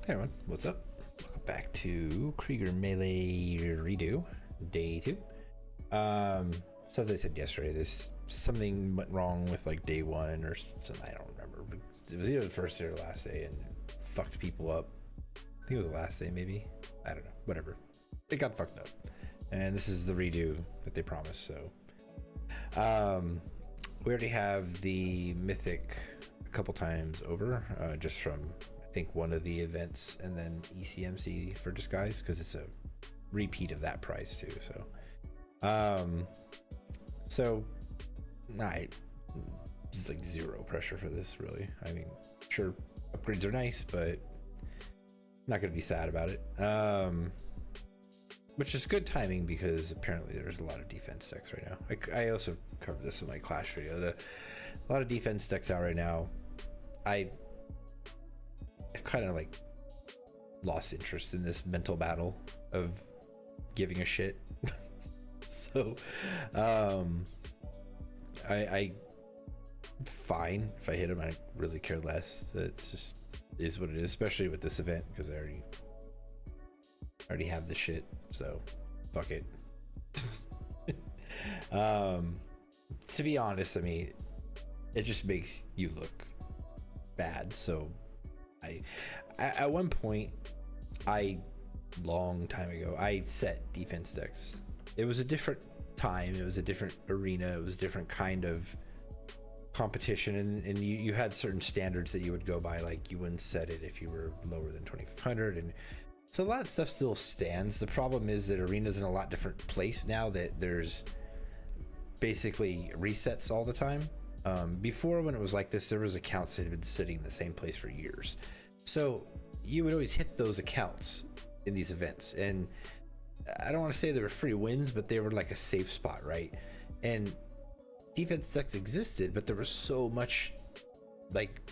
Hey everyone, what's up? Welcome back to Krieger Melee Re-Do, day 2. So as I said yesterday, this something went wrong with like day 1 or something, I don't remember. But it was either the first day or the last day and fucked people up. I think it was the last day maybe. I don't know, whatever. It got fucked up. And this is the redo that they promised, so. We already have the Mythic a couple times over, just from I think one of the events, and then ECMC for Disguise, because it's a repeat of that prize too. So just like zero pressure for this really. I mean, sure, upgrades are nice, but not gonna be sad about it. Which is good timing because apparently there's a lot of defense decks right now. I also covered this in my Clash video. A lot of defense decks out right now. I've kind of like lost interest in this mental battle of giving a shit. So I fine if I hit him. I really care less. It's just is what it is, especially with this event because I already have the shit, so fuck it. To be honest, I mean, it just makes you look bad. So at one point, long time ago, I set defense decks. It was a different time, it was a different arena, it was a different kind of competition, and you had certain standards that you would go by, like you wouldn't set it if you were lower than 2500, and so a lot of stuff still stands. The problem is that arena's in a lot different place now, that there's basically resets all the time. Before, when it was like this, there was accounts that had been sitting in the same place for years, so you would always hit those accounts in these events, and I don't want to say they were free wins, but they were like a safe spot, right? And defense decks existed, but there was so much like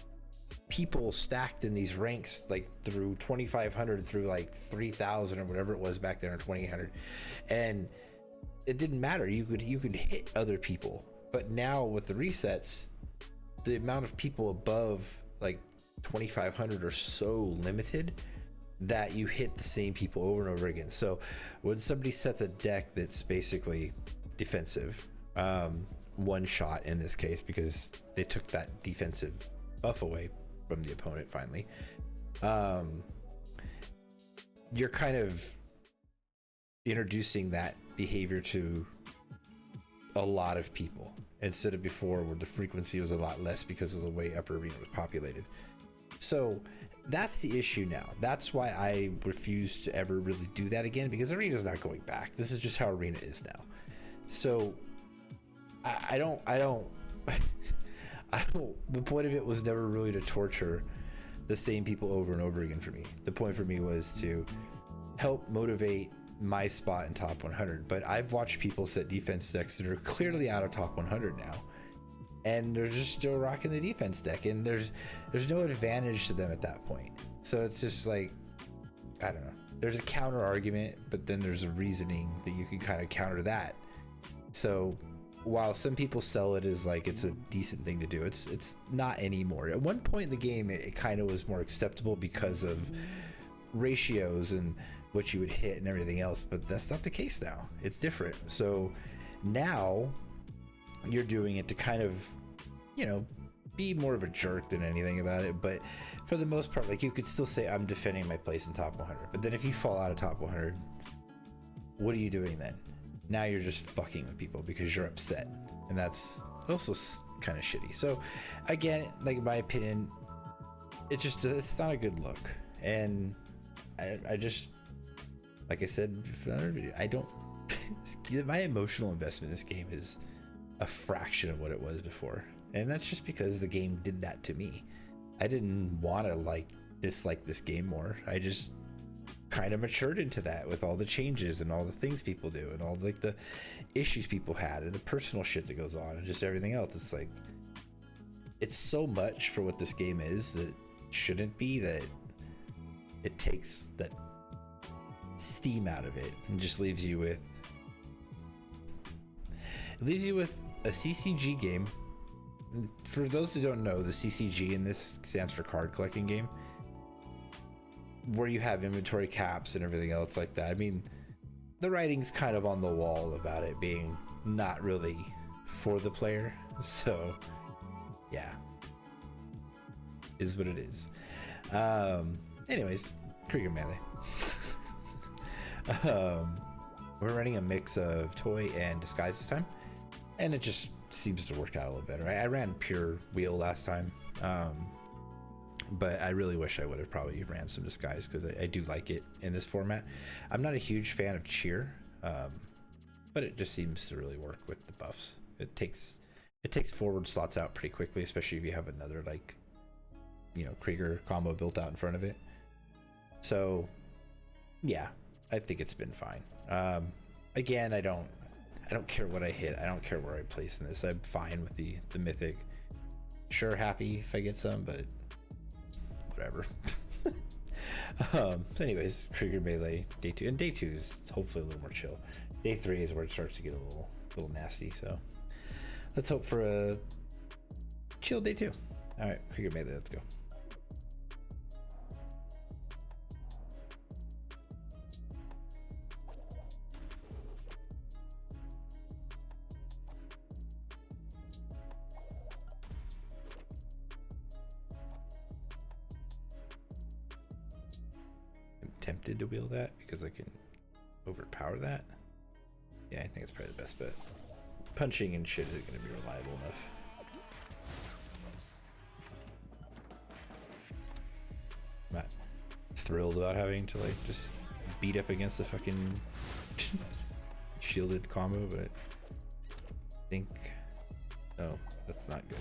people stacked in these ranks, like through 2500 through like 3000 or whatever it was back there in 2800, and it didn't matter. You could hit other people. But now with the resets, the amount of people above like 2500 are so limited that you hit the same people over and over again. So when somebody sets a deck that's basically defensive, one shot in this case, because they took that defensive buff away from the opponent finally, you're kind of introducing that behavior to a lot of people instead of before, where the frequency was a lot less because of the way upper arena was populated. So that's the issue now. That's why I refuse to ever really do that again, because arena's not going back. This is just how arena is now. So I don't the point of it was never really to torture the same people over and over again for me. The point for me was to help motivate my spot in top 100. But I've watched people set defense decks that are clearly out of top 100 now, and they're just still rocking the defense deck, and there's no advantage to them at that point. So it's just like, I don't know, there's a counter argument, but then there's a reasoning that you can kind of counter that. So while some people sell it as like it's a decent thing to do, it's not anymore. At one point in the game, it kind of was more acceptable because of ratios and what you would hit and everything else, but that's not the case now. It's different. So now you're doing it to kind of, you know, be more of a jerk than anything about it. But for the most part, like, you could still say I'm defending my place in top 100, but then if you fall out of top 100, what are you doing then? Now you're just fucking with people because you're upset, and that's also kind of shitty. So again, like, in my opinion, it's not a good look. And I just, like I said in another video, I don't my emotional investment in this game is a fraction of what it was before, and that's just because the game did that to me. I didn't want to dislike this game more. I just kind of matured into that with all the changes and all the things people do and all like the issues people had and the personal shit that goes on and just everything else. It's like, it's so much for what this game is that shouldn't be, that it takes that steam out of it and just leaves you with a CCG game. For those who don't know, the CCG in this stands for card collecting game. where you have inventory caps and everything else like that. I mean, the writing's kind of on the wall about it being not really for the player. So yeah, is what it is. Anyways, Krieger Melee. We're running a mix of toy and disguise this time, and it just seems to work out a little better. I ran pure wheel last time, but I really wish I would have probably ran some disguise because I do like it in this format. I'm not a huge fan of cheer, but it just seems to really work with the buffs. It takes forward slots out pretty quickly, especially if you have another, like, you know, Krieger combo built out in front of it. So yeah, I think it's been fine. Again, I don't care what I hit. I don't care where I place in this. I'm fine with the mythic. Sure, happy if I get some, but whatever. So anyways, Krieger Melee day 2, and day 2 is hopefully a little more chill. Day 3 is where it starts to get a little nasty. So let's hope for a chill day 2. All right, Krieger Melee, let's go. Tempted to wheel that because I can overpower that. Yeah, I think it's probably the best bet. Punching and shit isn't going to be reliable enough. I'm not thrilled about having to, like, just beat up against the fucking shielded combo, but I think, oh, that's not good.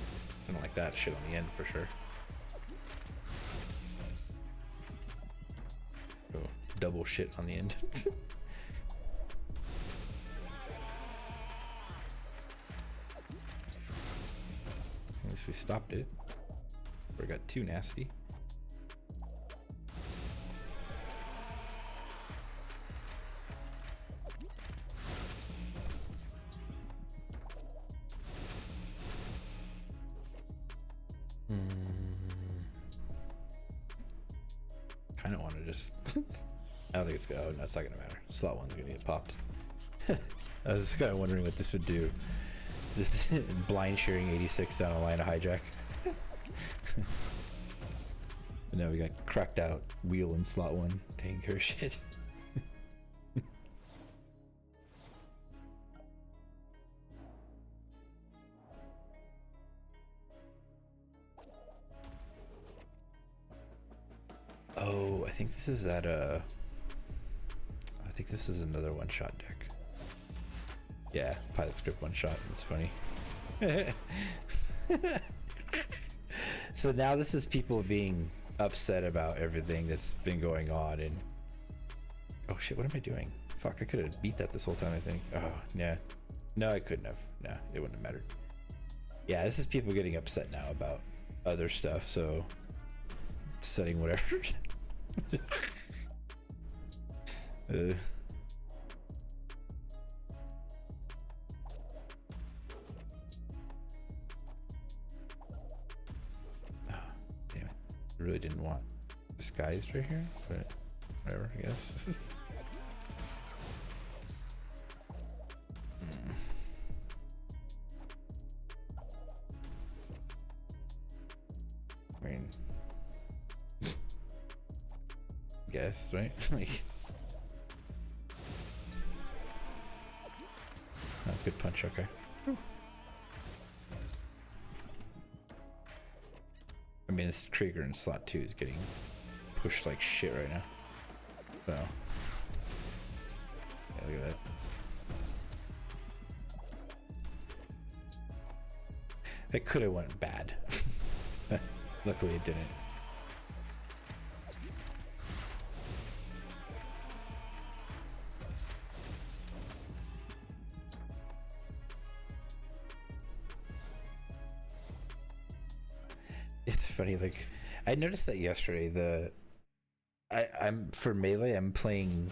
I don't like that shit on the end for sure. Oh, double shit on the end. At least we stopped it. We got too nasty. Kind of want to just I don't think it's gonna, oh no, it's not gonna matter. Slot one's gonna get popped. I was kind of wondering what this would do. This is blind shearing 86 down a line of hijack. But now we got cracked out wheel and slot one taking care of shit. Oh, I think this is that I think this is another one-shot deck. Yeah, pilot script one-shot. That's funny. So now this is people being upset about everything that's been going on, and oh shit, what am I doing? Fuck, I could have beat that this whole time, I think. Oh, yeah. No, I couldn't have. No, it wouldn't have mattered. Yeah, this is people getting upset now about other stuff, so setting whatever. Damn it. I really didn't want disguised right here, but whatever, I guess. I mean, guess, right? Like, oh, good punch, okay. I mean, this Krieger in slot 2 is getting pushed like shit right now. So, yeah, look at that. That could have went bad. Luckily it didn't. It's funny, like, I noticed that yesterday. I'm for melee, I'm playing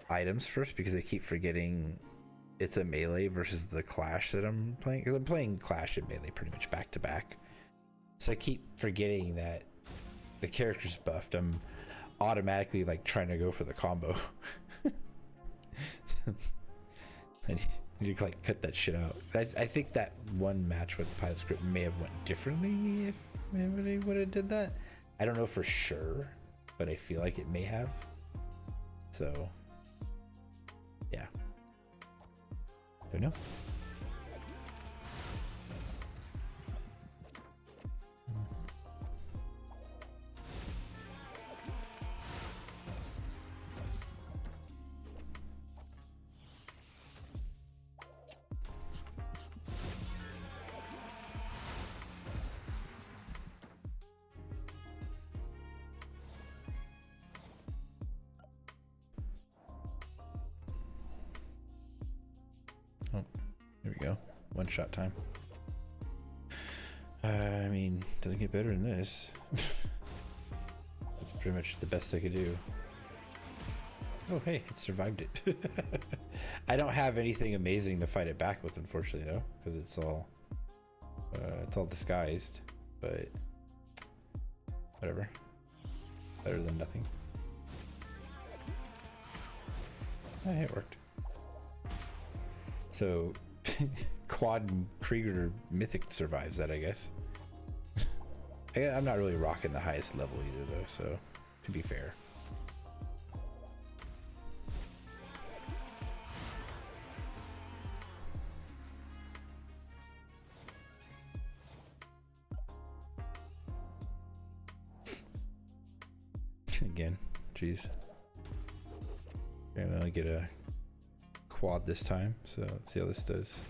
items first because I keep forgetting it's a melee versus the clash that I'm playing, because I'm playing clash and melee pretty much back to back. So I keep forgetting that the character's buffed. I'm automatically like trying to go for the combo. I need to like cut that shit out. I think that one match with pilot script may have went differently if anybody would have did that. I don't know for sure, but I feel like it may have. So yeah, don't know. Oh, there we go. One shot time. I mean, doesn't get better than this. That's pretty much the best I could do. Oh, hey, it survived it. I don't have anything amazing to fight it back with, unfortunately, though, because it's all disguised. But whatever. Better than nothing. Oh, hey, it worked. So, Quad and Krieger Mythic survives that, I guess. I'm not really rocking the highest level either, though, so to be fair. Again, jeez. Okay, I only get a quad this time, so let's see how this does.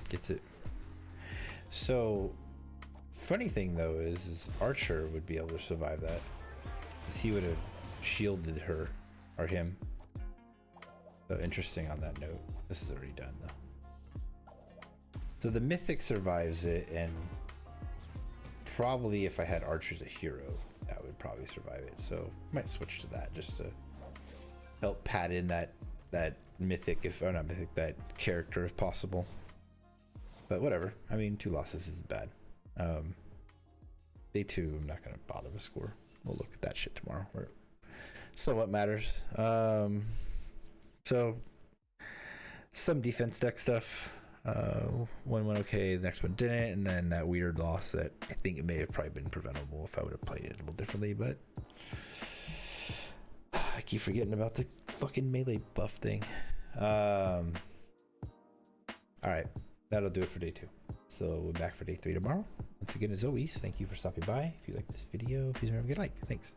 Gets it. So, funny thing though is Archer would be able to survive that, because he would have shielded her or him. So interesting on that note. This is already done though. So the Mythic survives it, and probably if I had Archer as a hero, that would probably survive it. So might switch to that just to help pad in that Mythic, not Mythic, that character if possible. But whatever. I mean, 2 losses isn't bad. Day 2, I'm not gonna bother with score. We'll look at that shit tomorrow. So what matters? So some defense deck stuff. One went okay, the next one didn't, and then that weird loss that I think it may have probably been preventable if I would have played it a little differently, but I keep forgetting about the fucking melee buff thing. All right, that'll do it for day 2. So we're back for day 3 tomorrow. Once again, as always, thank you for stopping by. If you like this video, please remember to give a like. Thanks.